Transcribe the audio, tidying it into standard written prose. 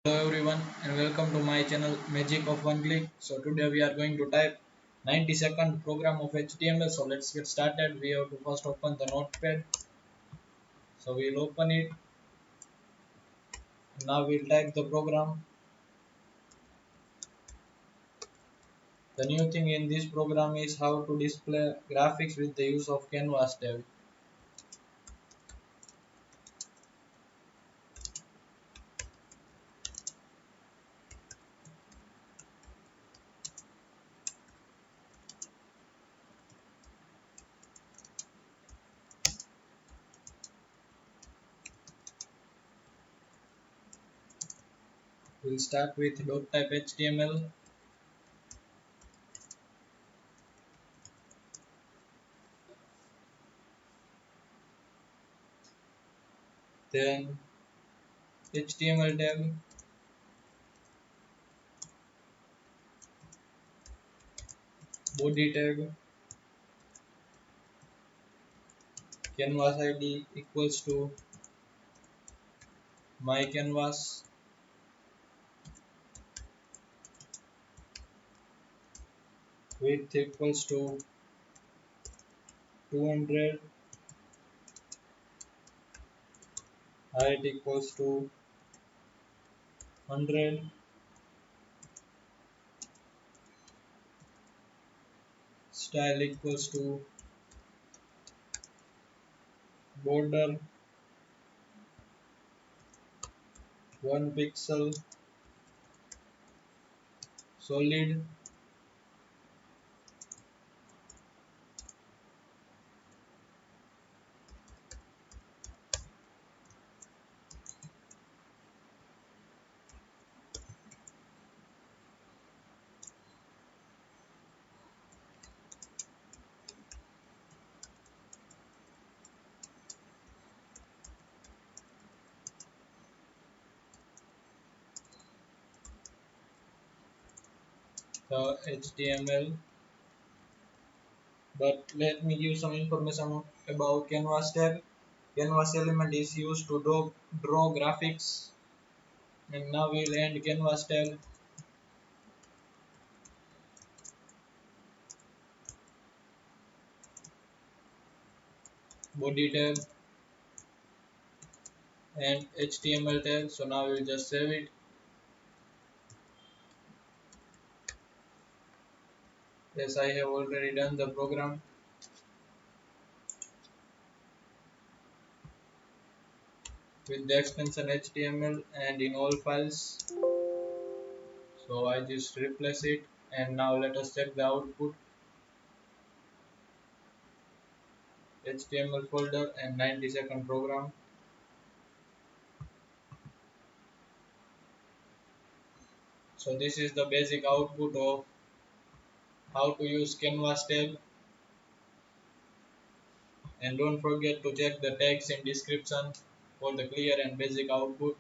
Hello everyone and welcome to my channel Magic of One Click. So today we are going to type 90-second program of HTML. So let's get started. We have to first open the notepad. So we'll open it. Now we'll type the program. The new thing in this program is how to display graphics with the use of canvas tab. We'll start with .type HTML. Then HTML tag, body tag, canvas ID equals to my canvas, width equals to 200, height equals to 100, style equals to border 1 pixel, solid, the HTML. But let me give some information about canvas tag. Canvas element is used to draw graphics. And now we'll end canvas tag, body tag, and HTML tag. So now we'll just save it. Yes, I have already done the program with the extension HTML and in all files. So I just replace it, and now let us check the output. HTML folder and 90-second program. So this is the basic output of how to use canvas tab, and don't forget to check the tags in description for the clear and basic output.